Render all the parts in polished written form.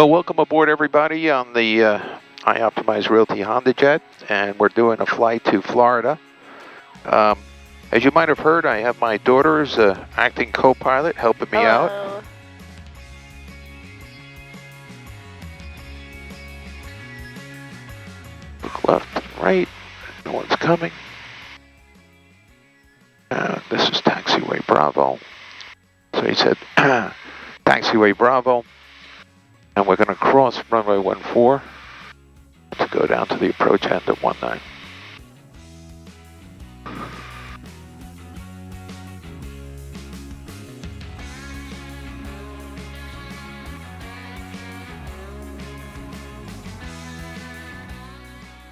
Well, welcome aboard, everybody, on the iOptimizeRealty HondaJet, and we're doing a flight to Florida. As you might have heard, I have my daughter's acting co-pilot helping me out. Look left and right, no one's coming. This is taxiway Bravo. So he said, taxiway Bravo, and we're going to cross runway 14 to go down to the approach end of 19.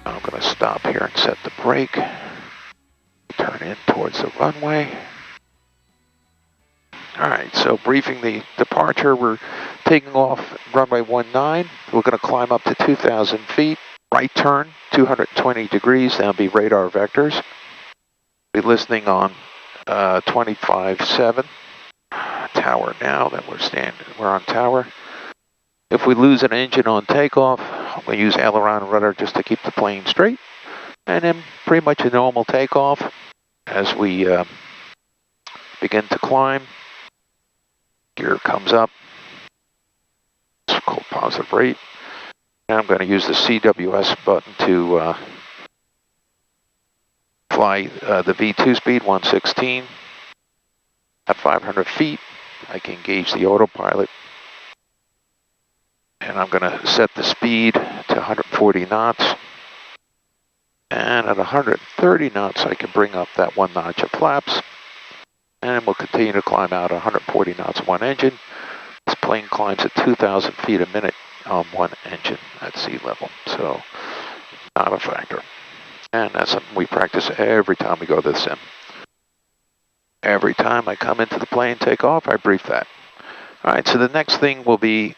I'm going to stop here and set the brake. Turn in towards the runway. Alright, so briefing the departure, we're taking off runway 19. We're going to climb up to 2,000 feet. Right turn, 220 degrees, that'll be radar vectors. Be listening on 25.7. Tower now that we're on tower. If we lose an engine on takeoff, we use aileron and rudder just to keep the plane straight. And then pretty much a normal takeoff as we begin to climb. Gear comes up. It's called positive rate. Now I'm going to use the CWS button to fly the V2 speed, 116. At 500 feet, I can engage the autopilot. And I'm going to set the speed to 140 knots. And at 130 knots, I can bring up that 1 notch of flaps. And we'll continue to climb out 140 knots, one engine. This plane climbs at 2,000 feet a minute on one engine at sea level. So, not a factor. And that's something we practice every time we go to the sim. Every time I come into the plane, take off, I brief that. All right, so the next thing will be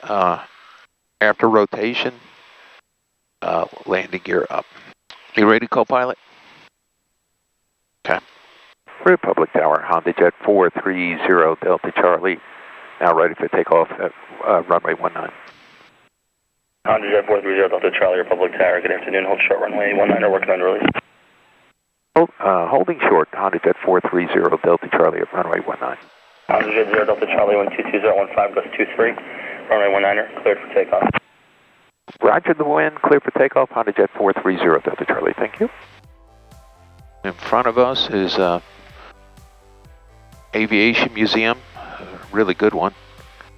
after rotation, landing gear up. You ready, co-pilot? Okay. Republic Tower, HondaJet 430 Delta Charlie. Now ready for takeoff at runway 19. HondaJet 430 Delta Charlie, Republic Tower. Good afternoon. Hold short runway 19. Working on release. Holding short, HondaJet 430 Delta Charlie at runway 19. HondaJet 0 Delta Charlie 122015 plus 23. Runway 19, cleared for takeoff. Roger the wind, clear for takeoff, HondaJet 430 Delta Charlie, thank you. In front of us is Aviation Museum, a really good one.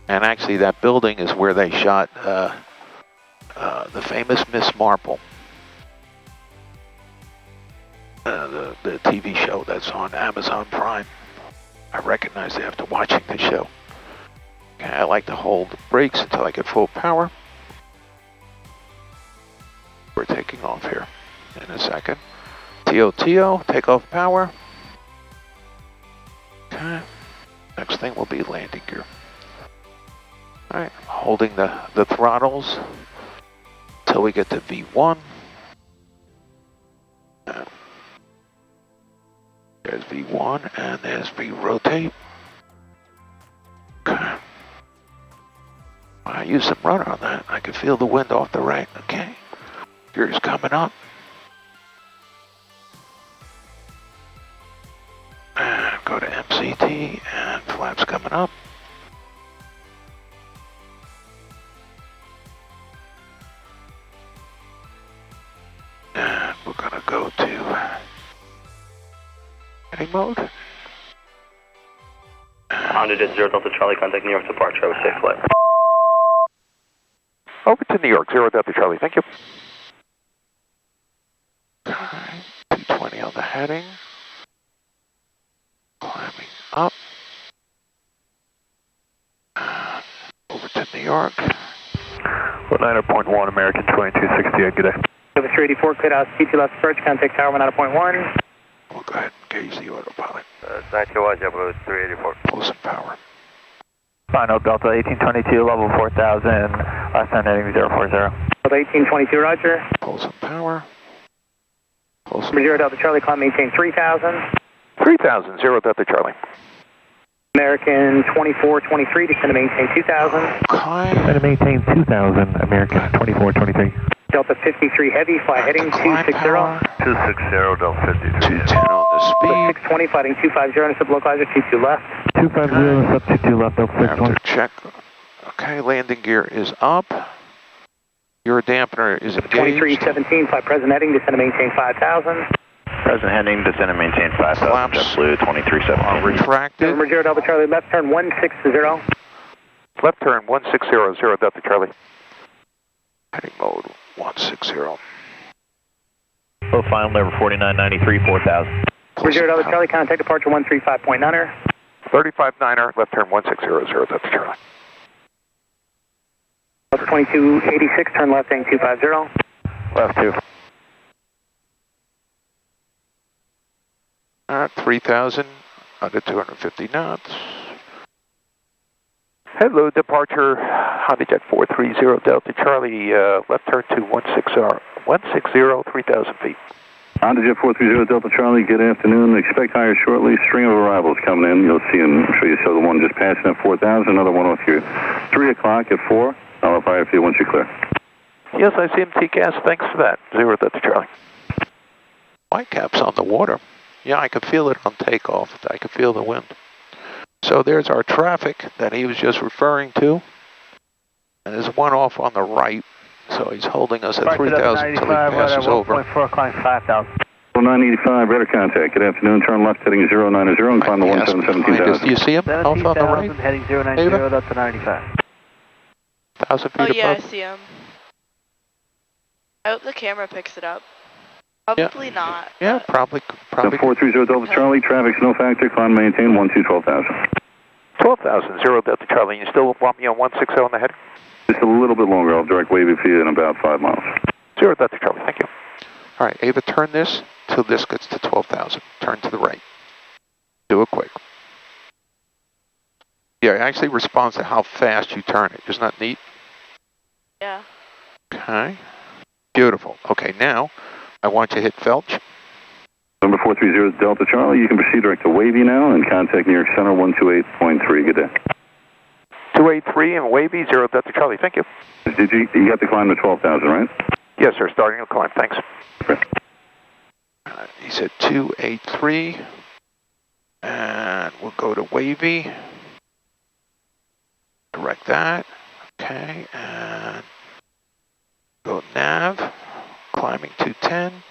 And actually that building is where they shot the famous Miss Marple. The TV show that's on Amazon Prime. I recognize it after watching the show. Okay, I like to hold the brakes until I get full power. We're taking off here in a second. TOTO, take off power. Okay, next thing will be landing gear. Alright, holding the throttles until we get to V1. There's V1 and there's V rotate. Okay. I used some rudder on that. I can feel the wind off the right. Okay. Gear's coming up. And go to MCT and flaps coming up. And we're gonna go to heading mode. HondaJet 0 Delta Charlie, contact New York departure. Have a safe flight. Over to New York, 0 Delta Charlie, thank you. Alright, 220 on the heading. Climbing up. Over to New York. 19.1, American 2268, good day. Over 384, cleared out, CT left approach, contact tower 19.1. We'll go ahead and engage the autopilot. 91, JetBlue 384. Pull some power. Final Delta 1822, level 4000, last time heading 040. Delta 1822, roger. Pull some power. Pull some 0 Delta Charlie, climb maintain 3000. 3000, 0 Delta Charlie. American 2423, descend to maintain 2000. Okay. Descend to maintain 2000, American 2423. Delta 53 heavy, fly heading 260. 260, Delta 53. 210 on the speed. 620, fighting 250, and sublocalizer 22 left. 250, sub 22 left, Delta 620. After check. Okay, landing gear is up. Your dampener is engaged. 2317, fly present heading, descend to maintain 5000. Present heading, descend and maintain 5,000. Flaps. JetBlue 2317. Retracted. November 0 Delta Charlie, left turn 160. Left turn 1600 Delta Charlie. Heading mode 160. Low final level 4993, 4000. November 0 Delta Charlie, contact departure 135.9er. 35-9er, left turn 1600 Delta Charlie. Delta 2286, turn left heading 250. Left 2. 3,000 under 250 knots. Hello, departure HondaJet 430 Delta Charlie, left turn to 160, 3,000 feet. HondaJet 430 Delta Charlie, good afternoon. Expect higher shortly. String of arrivals coming in. You'll see them. I'm sure you saw the one just passing at 4,000, another one off here. 3 o'clock at 4. I'll fire for you once you're clear. Yes, I see him, TCAS. Thanks for that. 0 Delta Charlie. Whitecap's on the water. Yeah, I could feel it on takeoff. I could feel the wind. So there's our traffic that he was just referring to. And there's one off on the right. So he's holding us at 3,000 until he passes over. 1.4, climb 5,000. 985, radar contact. Good afternoon. Turn left heading 090 and climb to 17,000. Do you see him off on the right? Heading 090, up to 95. 1,000 feet Oh above? yeah, I see him. I hope the camera picks it up. Probably not. Yeah, probably. 430 Delta Charlie, traffic snow factor, climb maintain 12,000. 12,000, 0 Delta Charlie. You still want me on 160 on the heading? Just a little bit longer. I'll direct wave it for you in about 5 miles. 0 Delta Charlie, thank you. All right, Ava, turn this till this gets to 12,000. Turn to the right. Do it quick. Yeah, it actually responds to how fast you turn it. Isn't that neat? Yeah. Okay. Beautiful. Okay, now I want you to hit Felch. Number 430 Delta Charlie, you can proceed direct to Wavy now and contact New York Center 128.3. Good day. 283 and Wavy, 0 Delta Charlie. Thank you. You got to climb to 12,000, right? Yes, sir. Starting to climb. Thanks. Okay. He said 283. And we'll go to Wavy. Direct that. Okay. And go nav. Climbing 210.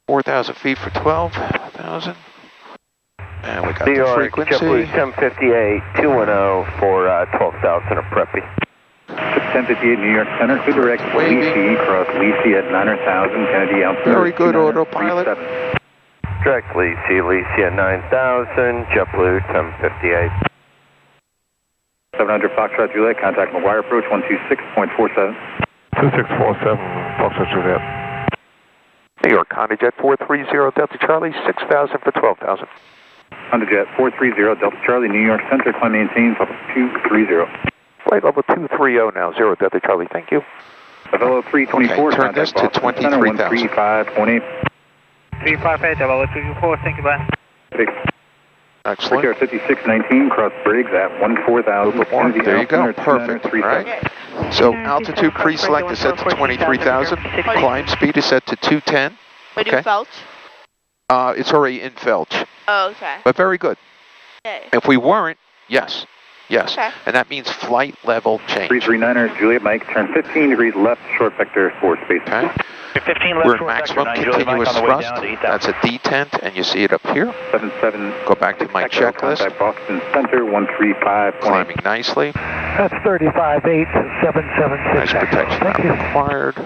4,000 feet for 12,000. And we got New the York, frequency. JetBlue 1058, 210 for 12,000 of Preppy. 1058 New York Center, to direct Wavy. Lisi, cross Lisi at 900,000, Kennedy out. Very good autopilot. Direct Lisi at 9,000, JetBlue 1058. 700 Foxtrot Juliet, contact McGuire approach 126.47. 2647, Foxtrot Juliet. New York, HondaJet 430 Delta Charlie, 6,000 for 12,000. HondaJet 430 Delta Charlie, New York Center, climb maintain, level 230. Flight level 230 now, 0 Delta Charlie, thank you. Level 324, okay, turn this to 23,000. 358, level 224, thank you, bye. Excellent. 5619, cross Briggs at 14,000. There you go, perfect, all right. So altitude pre-select is set to 23,000, climb speed is set to 210. Wait, you Felch? It's already in Felch. Oh, okay. But very good. Okay. If we weren't, yes. Okay. And that means flight level change. 339er, Juliet Mike, turn 15 degrees left, short vector for space. Okay. 15 left, We're in short maximum vector, 9, continuous Juliet Mike on the way thrust. down to That's a detent, and you see it up here. 77. Go back to my checklist. Contact Boston Center 135. Climbing nicely. That's 358776. Nice protection not required.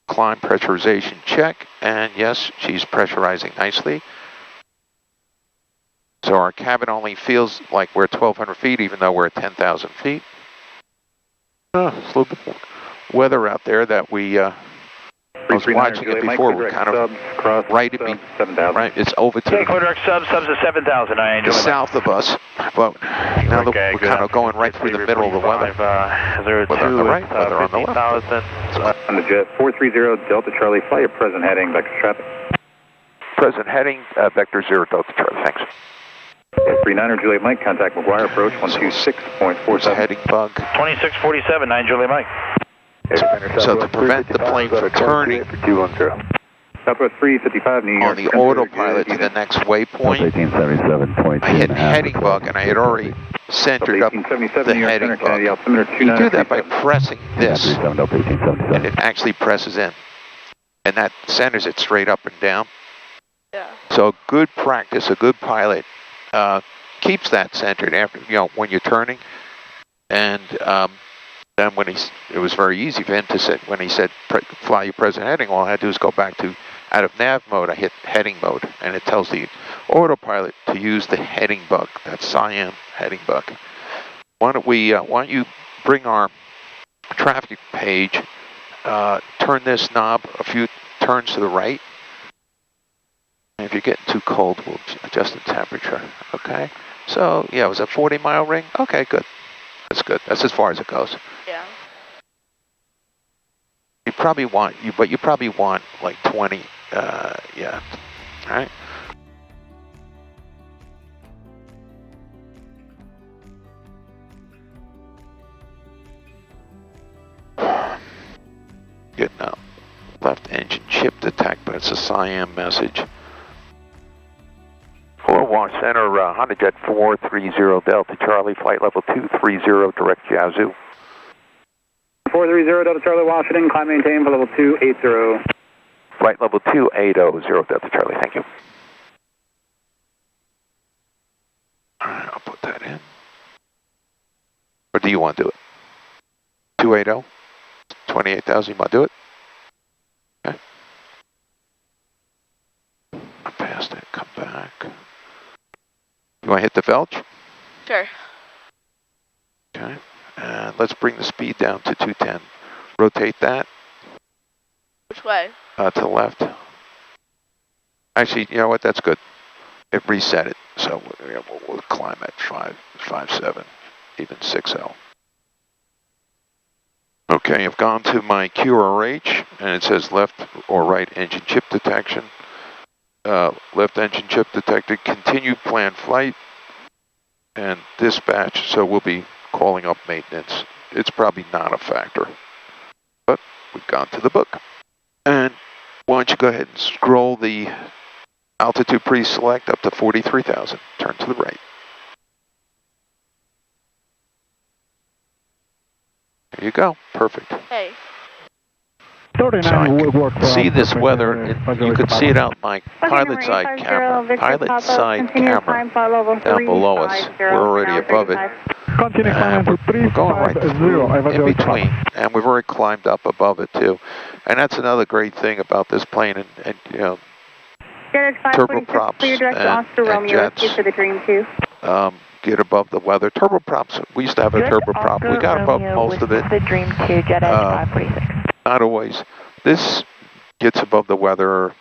Climb pressurization check, and yes, she's pressurizing nicely. So our cabin only feels like we're 1,200 feet, even though we're at 10,000 feet. It's a little bit weather out there that we, I was watching it before, we're kind of right at me, right, it's over to direct subs at 7,000. the south of us, but now that we're kind of going right through the middle of the weather. Whether on the right, whether on the left. On the jet 430 Delta Charlie, fly your present heading, vector traffic. Present heading, vector 0 Delta Charlie, thanks. 39er Juliet Mike, contact McGuire, approach It's 126.47. heading bug. 2647, 9 Juliet Mike. So to prevent the plane from turning Southwest 355, New York. on the autopilot to the next waypoint, 1877. I hit heading bug, and I had already centered up the heading bug. You do that by pressing this, and it actually presses in, and that centers it straight up and down. Yeah. So good practice, a good pilot keeps that centered after, when you're turning. And then it was very easy for him to say, when he said fly your present heading, all I had to do is go back to out of nav mode. I hit heading mode, and it tells the autopilot to use the heading bug, that cyan heading bug. Why don't you bring our traffic page, turn this knob a few turns to the right. And if you're getting too cold, we'll adjust the temperature. Okay. So yeah, was that 40-mile ring? Okay, good. That's good. That's as far as it goes. Yeah. You probably want like 20. Yeah. All right. Getting a left engine chip detect, but it's a cyan message. Wash Center, HondaJet 430 Delta Charlie, flight level 230, direct Yazoo. 430 Delta Charlie, Washington, climb maintain for level 280. Flight level 280, Delta Charlie, thank you. Alright, I'll put that in. Or do you want to do it? 280? 28,000, you want to do it? Okay. I passed it, come back. You want to hit the Velch? Sure. Okay. And let's bring the speed down to 210. Rotate that. Which way? To the left. Actually, you know what? That's good. It reset it. So we'll climb at 5.7, even 6.0. Okay, I've gone to my QRH, and it says left or right engine chip detection. Left engine chip detected, continued planned flight, and dispatch, so we'll be calling up maintenance. It's probably not a factor, but we've gone to the book. And why don't you go ahead and scroll the altitude pre-select up to 43,000, turn to the right. There you go, perfect. Hey. So I can see this weather, you could see it out my pilot side camera down below us. We're already above it. And we're going right through in between, and we've already climbed up above it too. And that's another great thing about this plane, and turboprops and jets get above the weather. Turboprops, we used to have a turboprop. We got above most of it. The Dream 2 Jet Edge 546. Not always. This gets above the weather.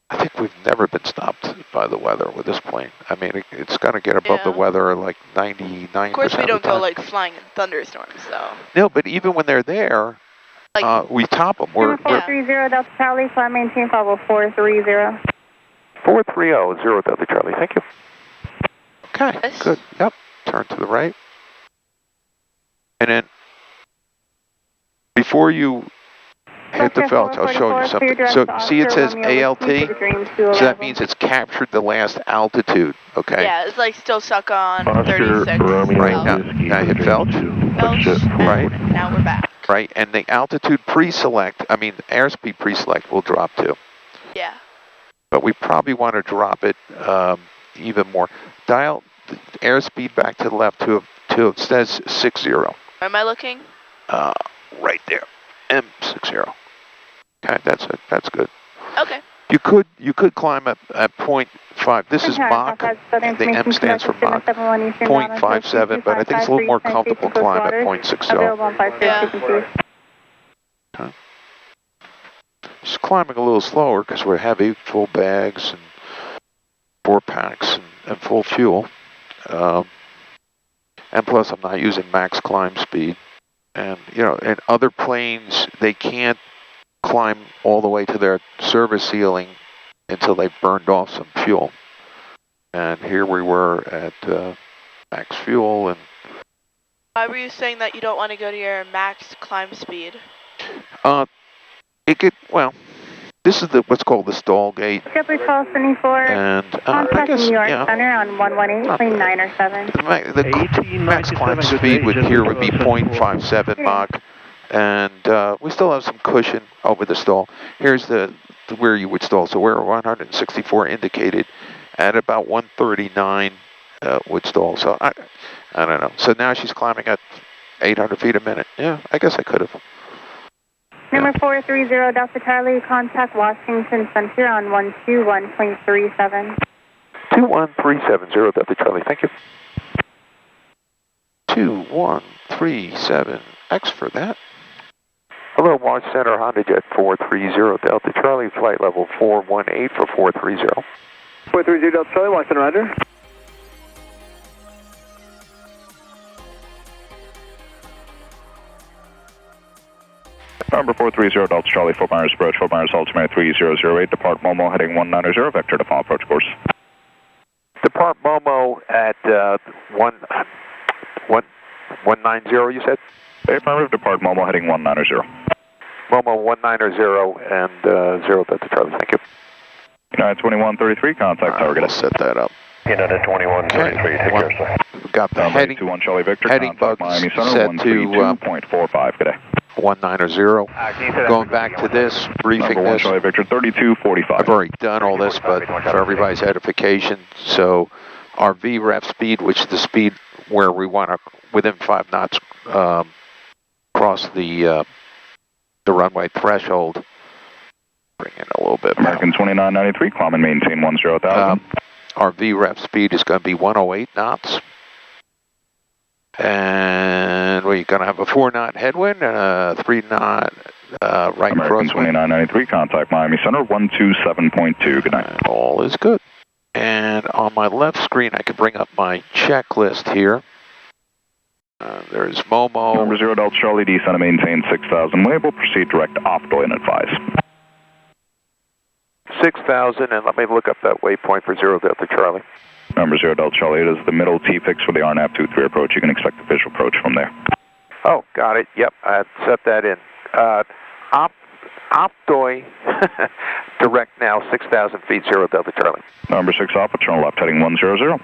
I think we've never been stopped by the weather with this plane. I mean, it's going to get above the weather like 99%. Of course, we don't go like flying in thunderstorms, though. No, but even when they're there, we top them. We're 430 Delta Charlie, climb maintain level 430. 430 Delta Charlie. Thank you. Okay, Yes. good. Yep. Turn to the right. And then before you hit the Velch, I'll show you something. So see it says ALT? So that means it's captured the last altitude, okay? Yeah, it's like still stuck on 36. Right, now hit Velch. Right. Now we're back. Right, and the altitude pre-select, I mean airspeed pre-select will drop too. Yeah. But we probably want to drop it even more. Dial the airspeed back to the left to it says 60. Where am I looking? Right there, M60. Okay, that's good. Okay. You could climb at 0.5. This is Mach. The M stands for Mach. 0.57, but I think it's a little more comfortable climb at 0.60. Yeah. Okay. Just climbing a little slower because we're heavy, full bags and 4 packs and full fuel. And plus, I'm not using max climb speed. And in other planes, they can't climb all the way to their service ceiling until they've burned off some fuel. And here we were at max fuel, and Why were you saying that you don't want to go to your max climb speed? it could, well, this is what's called the stall gate. JetBlue 1274, And I contact guess, New York yeah, Center on 118, plane 9 or 7. the max climb speed would here would be 0.57 Mach, and we still have some cushion over the stall. Here's the where you would stall. So we're 164 indicated, at about 139 would stall. So I don't know. So now she's climbing at 800 feet a minute. Yeah, I guess I could have. Number 430 Delta Charlie, contact Washington Center on 121.37. 21370 Delta Charlie, thank you. 2137, X for that. Hello, Launch Center, HondaJet 430 Delta Charlie, flight level 418 for 430. 430 Delta Charlie, Washington, roger. Number 430 Delta Charlie, Fort Myers approach, Fort Myers altimeter 3008, depart Momo heading 190, vector to final approach course. Depart Momo at 190, you said? Affirmative, depart Momo heading 190. Momo 190 and 0 Delta Charlie, thank you. United 2133, contact target. We'll set that up. United 2133, take care, sir. We've got the heading, 21 Charlie Victor, heading bugs Miami Center, set to 132.45, good day. 190. Going back to this, briefing Number 1 this. Charlie Victor, 3245. I've already done all this, but for everybody's edification, so our VREF speed, which is the speed where we want to, within 5 knots, cross the runway threshold. Bring in a little bit. American 2993, climb and maintain 10,000. Our VREF speed is going to be 108 knots. And we're going to have a 4-knot headwind and a 3-knot right American crosswind. 2993, contact Miami Center, 127.2, good night. And all is good. And on my left screen, I can bring up my checklist here. There's Momo. Number 0 Delta Charlie, descend and maintain 6,000 label, proceed direct off and advise. 6,000, and let me look up that waypoint for 0 Delta Charlie. Number 0 Delta Charlie, it is the middle T-fix for the RNAV 23 approach. You can expect the visual approach from there. Oh, got it. Yep, I had set that in. Optoi, direct now, 6,000 feet, 0 Delta Charlie. Number 6 Alpha, turn left heading 100.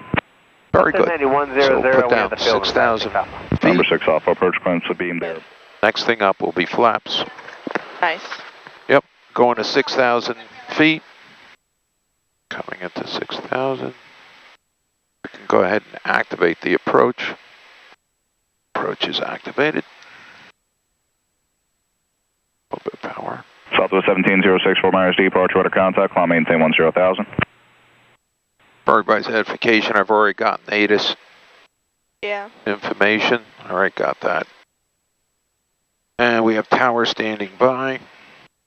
Very good. So put down 6,000 feet. Number 6 Alpha, approach clearance to beam there. Next thing up will be flaps. Nice. Yep, going to 6,000 feet. Coming into 6,000. We can go ahead and activate the approach. Approach is activated. A little bit of power. Southwest 1706, Fort Myers departure, order contact, climb maintain 10,000. For everybody's edification, I've already gotten ATIS information. Alright, got that. And we have tower standing by.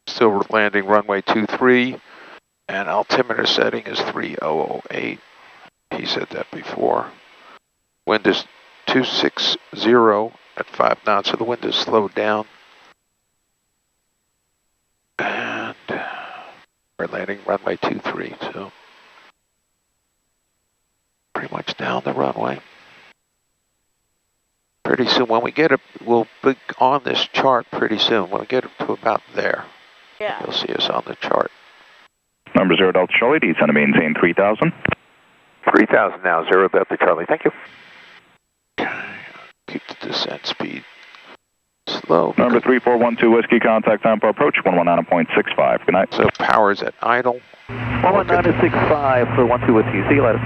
Still landing runway 23. And altimeter setting is 3008. He said that before. Wind is 260 at 5 knots, so the wind is slowed down. And we're landing runway 23, so pretty much down the runway. Pretty soon, when we get it, we'll be on this chart pretty soon. When we get it to about there, you'll see us on the chart. Number 0 Delta Charlie, descend and maintain 3,000. 3,000 now, 0 Delta Charlie, thank you. Keep the descent speed slow. Number 3412 Whiskey, contact time for approach, 119.65, good night. So power's at idle. 119.65 for 12 Whiskey, see you later.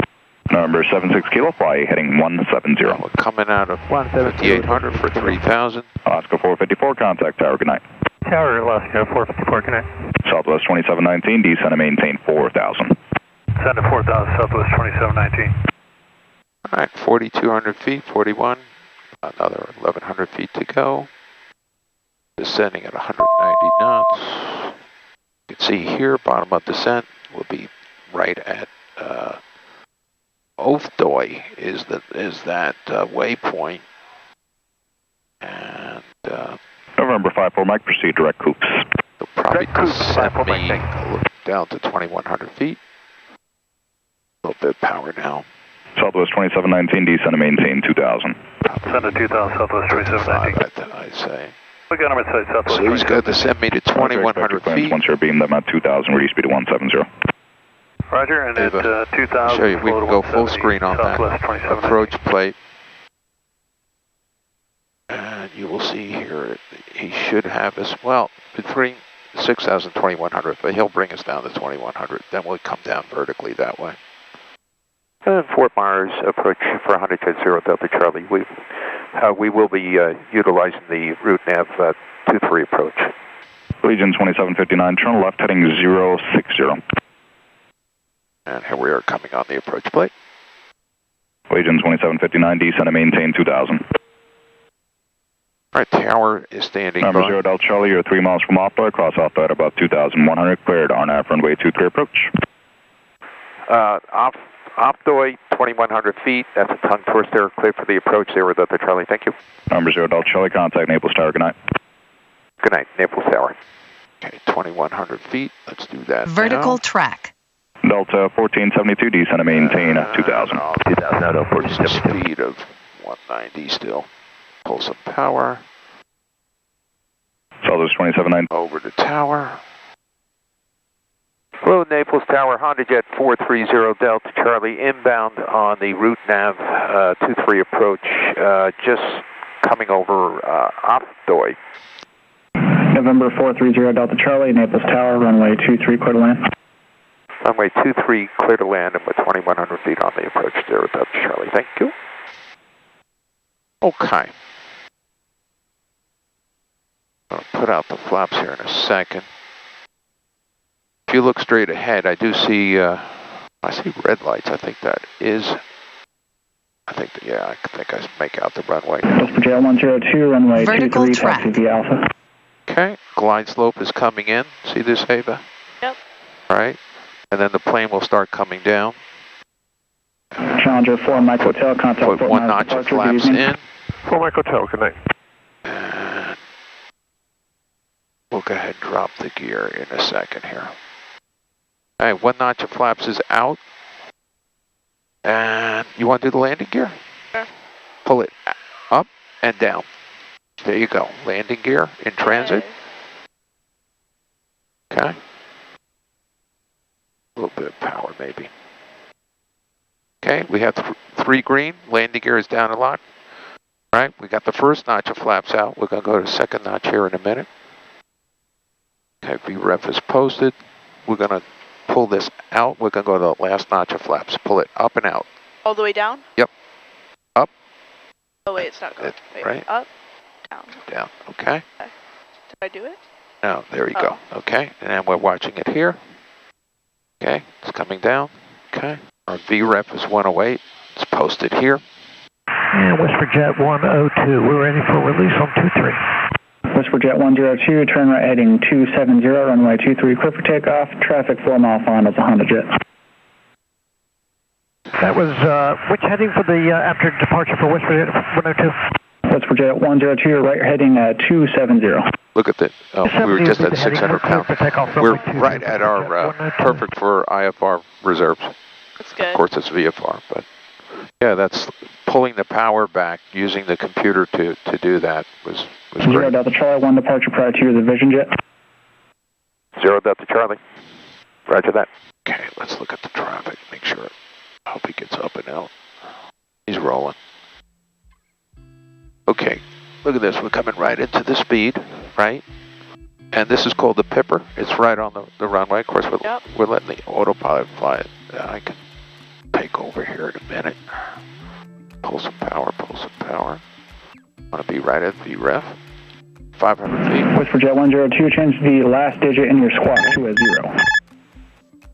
Number 76 Kilo, fly heading 170. We're coming out of 5800 for 3,000. Alaska 454, contact tower, good night. Tower, Alaska 454, good night. Southwest 2719, descend and maintain 4,000. Send to 4,000, Southwest 2719. All right, 4,200 feet, 41. Another 1,100 feet to go. Descending at 190 knots. You can see here, bottom of descent will be right at Oftoi is that waypoint. And November 54 Mike, proceed direct coops. they'll probably descend me down to 2,100 feet. A bit of power now. Southwest 2719, descend to maintain 2000. Send to 2000, Southwest 2719. I say. We got number site, Southwest So he's got to send me to 2,100 feet. Once you're beamed, I'm at 2000, ready speed of 170. Roger, and at 2000, Show you, we can go full screen on that approach plate. And you will see here, he should have us, well, between 6,000 and 2,100, but he'll bring us down to 2,100. Then we'll come down vertically that way. And Fort Myers approach for HondaJet 0 Delta Charlie. We will be utilizing the route nav 23 approach. Legion 2759, turn left heading 060. And here we are coming on the approach plate. Legion 2759, descend to maintain 2000. All right, tower is standing Number by. 0 Delta Charlie, you're 3 miles from Opto, cross Opto at about 2,100, cleared RNAV runway 23 approach. Optoy, 2,100 feet. That's a tongue twister. Clear for the approach 0 Delta Charlie. Thank you. Number 0 Delta Charlie, contact Naples Tower. Good night. Good night, Naples Tower. Okay, 2,100 feet. Let's do that Vertical now. track. Delta 1472, descend to maintain 2000. 2000 out of 1472. Speed of 190 still. Pull some power. Southwest 279. Over to tower. Hello, Naples Tower, HondaJet 430 Delta Charlie, inbound on the route nav 23 approach, just coming over Optoy. November 430 Delta Charlie, Naples Tower, runway 23, clear to land. Runway 23, clear to land, and with 2,100 feet on the approach 0 Delta Charlie. Thank you. Okay. I'll put out the flaps here in a second. If you look straight ahead, I do see, I see red lights. I think that is, I think I make out the runway now. Whisper Jet 102, runway Vertical 23, track. taxi via Alpha. Okay, glide slope is coming in. See this, Ava? Yep. All right, and then the plane will start coming down. Challenger 4, Mike Hotel, contact Put Fort one Myers notch of departure, good flaps evening. in. 4 Mike Hotel, good night. And we'll go ahead and drop the gear in a second here. All right, one notch of flaps is out. And you want to do the landing gear? Sure. Pull it up and down. There you go. Landing gear in transit. Okay. A little bit of power maybe. Okay, we have 3 green. Landing gear is down a lot. All right, we got the first notch of flaps out. We're going to go to the second notch here in a minute. Okay, VREF is posted. We're going to pull this out. We're going to go to the last notch of flaps. Pull it up and out. All the way down? Yep. Up. Oh, wait, it's not going. Wait, right. Up, down. Down. Okay. Did I do it? No, there you go. Okay, and then we're watching it here. Okay, it's coming down. Okay. Our VREF is 108. It's posted here. And Whisper Jet 102, we're ready for release on 23. Whisper Jet 102, turn right heading 270, runway 23, clear for takeoff, traffic 4 mile final to HondaJet. That was, which heading for the after departure for Whisper Jet 102? Whisper Jet 102, right heading 270. Look at that. Oh, we were just at 600 pounds. We're right at our perfect for IFR reserves. That's good. Of course, it's VFR, but yeah, that's pulling the power back using the computer to do that was 0 great. Delta Charlie, 1 departure prior to the Vision Jet. 0 Delta Charlie. Roger that. Okay, let's look at the traffic. Make sure. I hope he gets up and out. He's rolling. Okay, look at this. We're coming right into the speed, right? And this is called the Pipper. It's right on the runway. Of course, we're letting the autopilot fly it. I can take over here in a minute. Pull some power, pull some power. Want to be right at VREF. 500 feet. Whisper Jet 102, change the last digit in your squawk to a 0.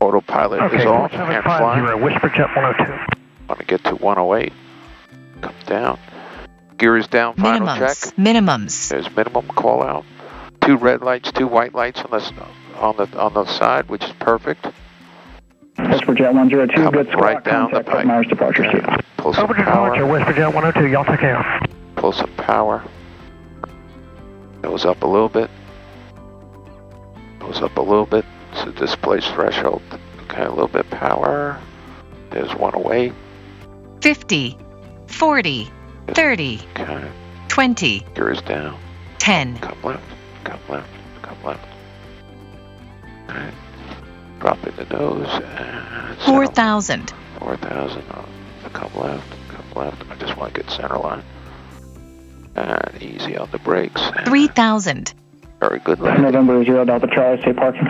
Autopilot is off. Hand fly. Whisper Jet 102. Want to get to 108. Come down. Gear is down. Final check. Minimums. There's minimum call out. 2 red lights, 2 white lights on the side, which is perfect. Whisper Jet 102, coming good squawk, right down the contact Fort pipe. Myers departure seat. Pull some Over to power. departure, Whisper Jet 102, y'all take care. Pull some power. Goes up a little bit. Goes up a little bit. So displace threshold. Okay, a little bit power. There's one away. 50, 40, 30, Okay. 20, Gear is down. 10. Come left. Come left. Come left. Alright. Drop in the nose and 4,000. 4,000. Come left. Come left. I just want to get center line. And easy on the brakes. 3,000. Very good landing. November 0 Delta Charlie, stay parking.